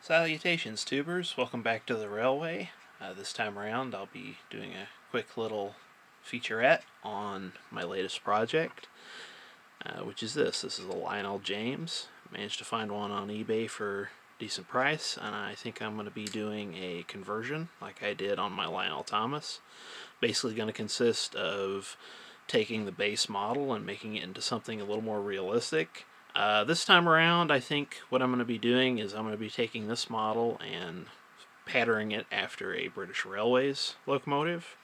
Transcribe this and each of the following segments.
Salutations, tubers. Welcome back to the railway. This time around, I'll be doing a quick little featurette on my latest project, which is this. This is a Lionel James. Managed to find one on eBay for a decent price, and I think I'm going to be doing a conversion like I did on my Lionel Thomas. Basically going to consist of taking the base model and making it into something a little more realistic. This time around, I think what I'm going to be doing is I'm going to be taking this model and patterning it after a British Railways locomotive.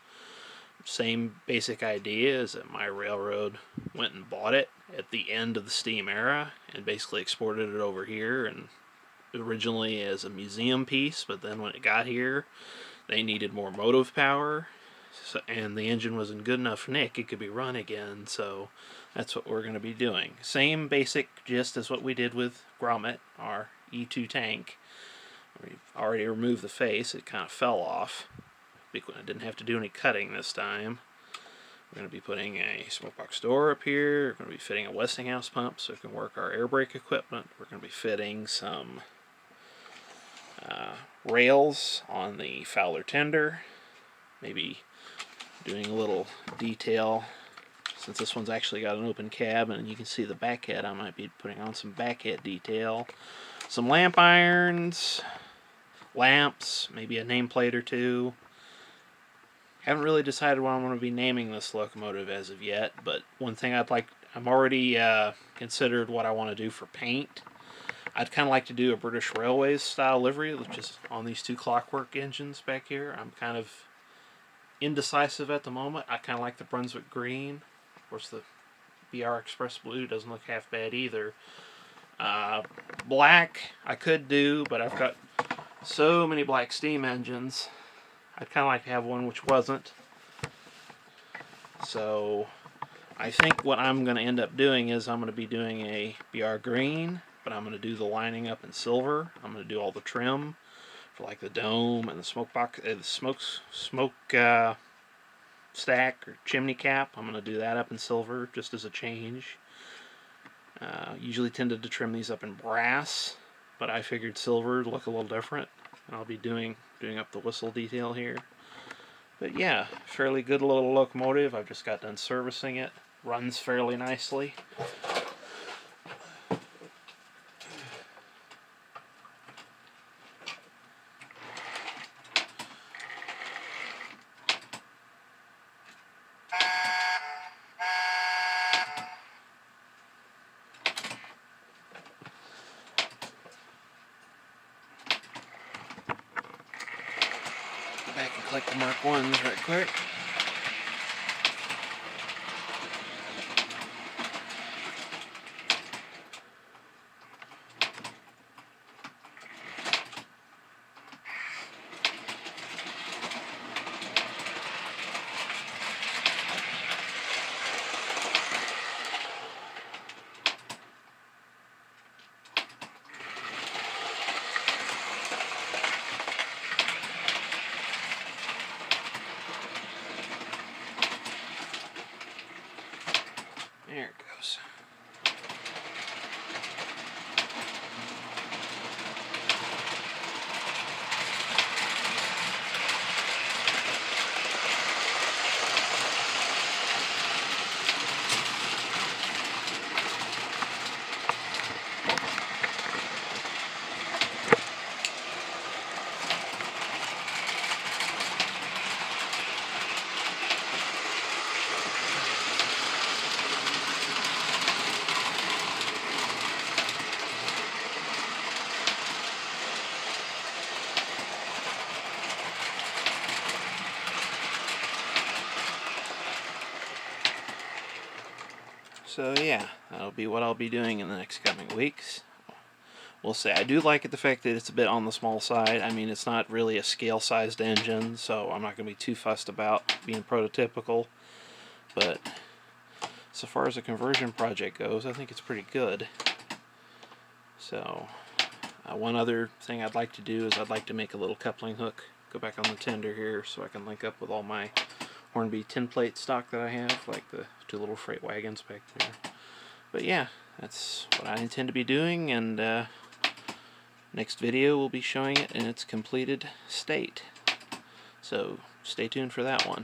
Same basic idea is that my railroad went and bought it at the end of the steam era and basically exported it over here, and originally as a museum piece, but then when it got here they needed more motive power, and the engine was in good enough nick it could be run again, so that's what we're going to be doing. Same basic gist as what we did with Grommet, our E2 tank. We've already removed the face, it kind of fell off. I didn't have to do any cutting this time. We're going to be putting a smoke box door up here. We're going to be fitting a Westinghouse pump so it can work our air brake equipment. We're going to be fitting some rails on the Fowler tender. Maybe doing a little detail. Since this one's actually got an open cab and you can see the back head, I might be putting on some back head detail. Some lamp irons, lamps, maybe a nameplate or two. Haven't really decided what I'm going to be naming this locomotive as of yet, but one thing I'm already considered what I want to do for paint. I'd kind of like to do a British Railways style livery, which is on these two clockwork engines back here. I'm kind of indecisive at the moment. I kind of like the Brunswick green. Of course, the BR Express blue doesn't look half bad either. Black I could do, but I've got so many black steam engines. I'd kind of like to have one which wasn't. So I think what I'm going to end up doing is I'm going to be doing a BR green, but I'm going to do the lining up in silver. I'm going to do all the trim for like the dome and the smoke box, the smoke stack or chimney cap. I'm going to do that up in silver just as a change. Usually tended to trim these up in brass, but I figured silver would look a little different, and I'll be doing up the whistle detail here. But yeah, fairly good little locomotive. I've just got done servicing it. Runs fairly nicely. Back and collect the Mark 1s right quick. There it goes. So yeah, that'll be what I'll be doing in the next coming weeks. We'll say I do like it, the fact that it's a bit on the small side. I mean, it's not really a scale-sized engine, so I'm not going to be too fussed about being prototypical. But so far as a conversion project goes, I think it's pretty good. So one other thing I'd like to do is I'd like to make a little coupling hook. Go back on the tender here so I can link up with all my Hornby tin plate stock that I have, like the two little freight wagons back there. But yeah, that's what I intend to be doing, and Next video will be showing it in its completed state. So stay tuned for that one.